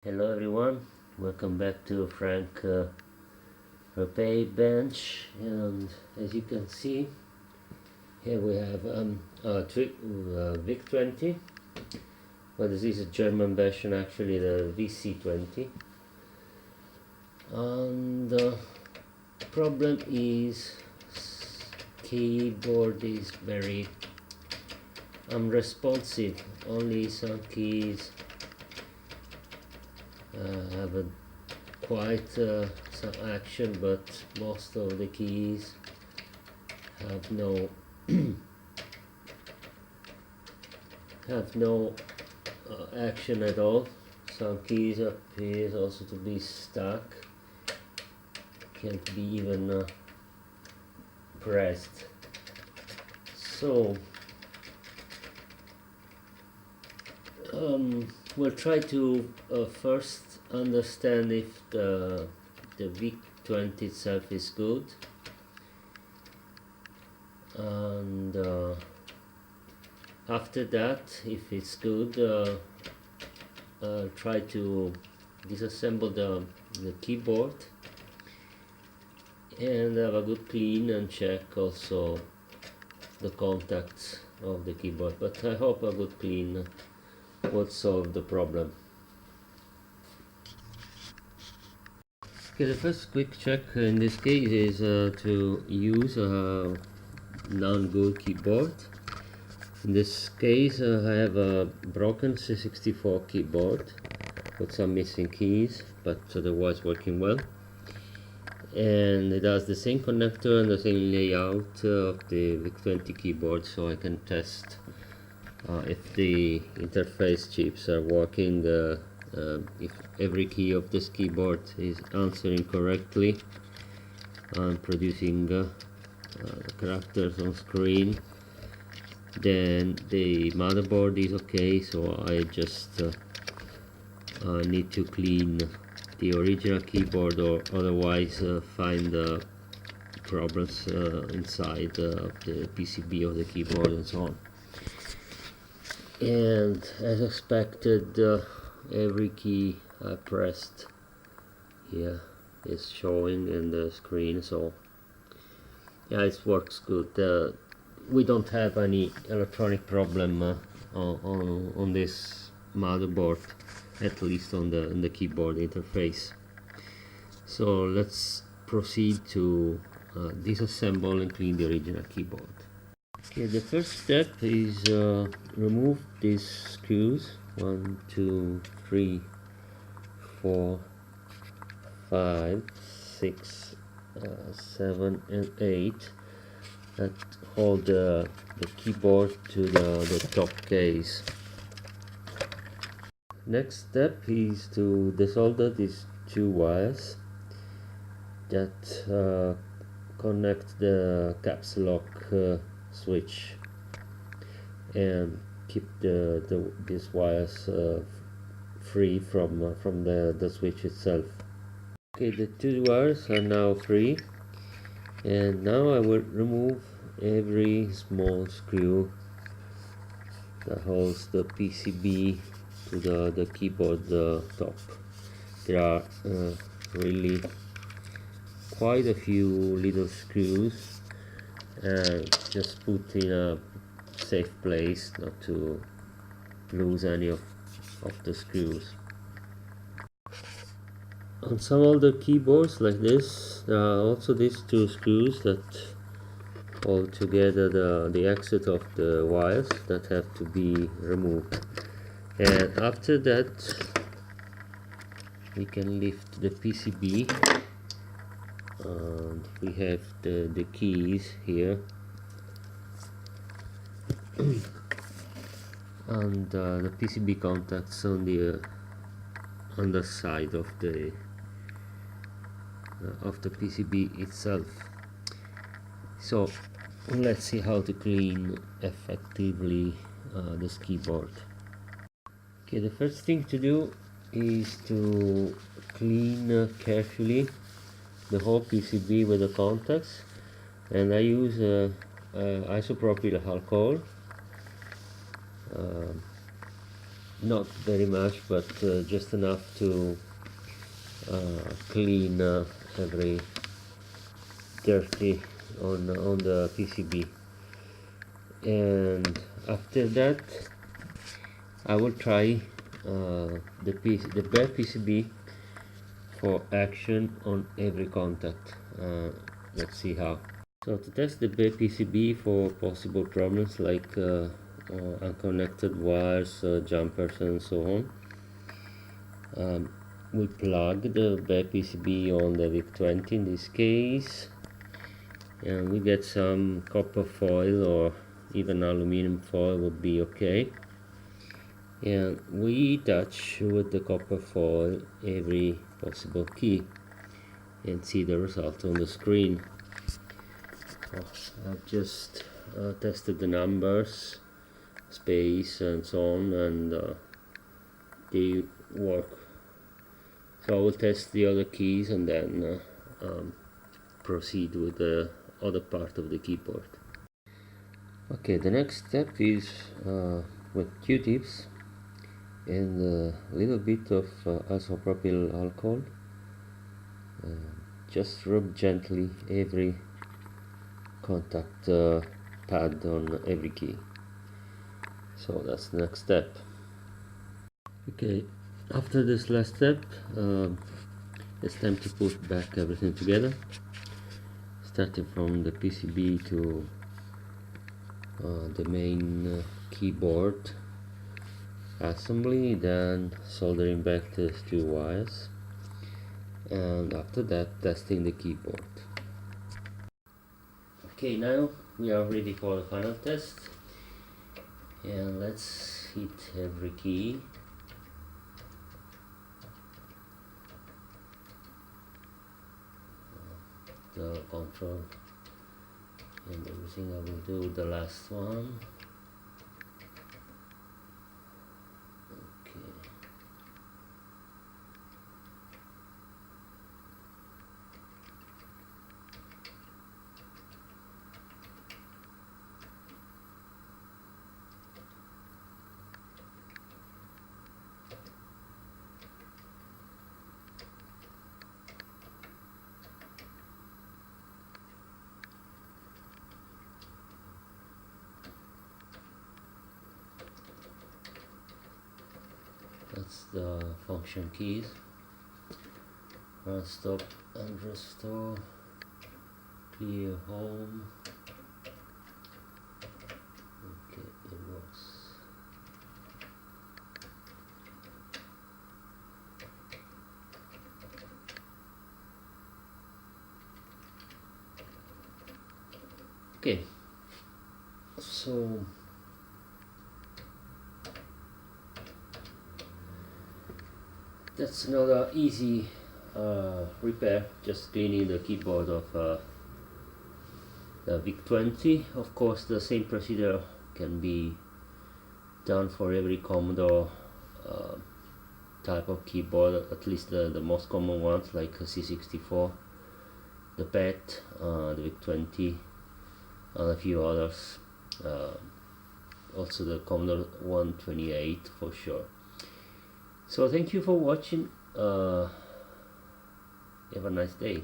Hello everyone, welcome back to Frank repair bench. And as you can see, here we have VIC-20, but this is a German version, actually the VC-20. And the problem is keyboard is very unresponsive. Only some keys have a quite some action, but most of the keys have no action at all. Some keys appear also to be stuck, can't be even pressed. So we'll try to first understand if the VIC-20 itself is good, and after that, if it's good, I'll try to disassemble the keyboard and have a good clean and check also the contacts of the keyboard, but I hope a good clean would solve the problem. Okay, the first quick check in this case is to use a non-good keyboard. In this case I have a broken C64 keyboard with some missing keys, but otherwise working well, and it has the same connector and the same layout of the VIC-20 keyboard, so I can test if the interface chips are working, if every key of this keyboard is answering correctly and producing the characters on screen. Then the motherboard is okay, so I just need to clean the original keyboard, or otherwise find problems inside the PCB of the keyboard and so on. And as expected, every key I pressed here is showing in the screen, so yeah, it works good. We don't have any electronic problem on this motherboard, at least on the keyboard interface. So let's proceed to disassemble and clean the original keyboard. Okay, the first step is remove these screws 1, 2, 3, 4, 5, 6, 7 and 8 that hold the keyboard to the top case. Next step is to desolder these two wires that connect the caps lock switch, and keep these wires free from the switch itself. Okay, the two wires are now free, and now I will remove every small screw that holds the PCB to the keyboard top. There are really quite a few little screws, and just put in a safe place not to lose any of the screws. On some older keyboards like this, there are also these two screws that hold together the exit of the wires that have to be removed. And after that, we can lift the PCB, and we have the keys here, and the PCB contacts on the underside of the PCB itself. So let's see how to clean effectively this keyboard. Okay, the first thing to do is to clean carefully the whole PCB with the contacts, and I use isopropyl alcohol not very much, but just enough to clean every dirty on the PCB. And after that I will try the bare PCB for action on every contact. Let's see how. So to test the bare PCB for possible problems like unconnected wires, jumpers and so on, we plug the bare PCB on the VIC-20 in this case, and we get some copper foil or even aluminum foil would be okay, and we touch with the copper foil every possible key and see the result on the screen. I've just tested the numbers, space and so on, and they work. So I will test the other keys and then proceed with the other part of the keyboard. Okay, the next step is with Q-tips and a little bit of isopropyl alcohol. Just rub gently every contact pad on every key. So that's the next step. Okay, after this last step, it's time to put back everything together, starting from the PCB to the main keyboard assembly, then soldering back the two wires, and after that testing the keyboard. Okay, now we are ready for the final test, and let's hit every key. The control and everything. I will do the last one. Okay. That's the function keys. Run, stop and restore. Clear home. Okay, it works. Okay, so that's another easy repair, just cleaning the keyboard of the VIC-20. Of course, the same procedure can be done for every Commodore type of keyboard, at least the most common ones like C64, the PET, the VIC-20, and a few others. Also the Commodore 128 for sure. So thank you for watching. Have a nice day.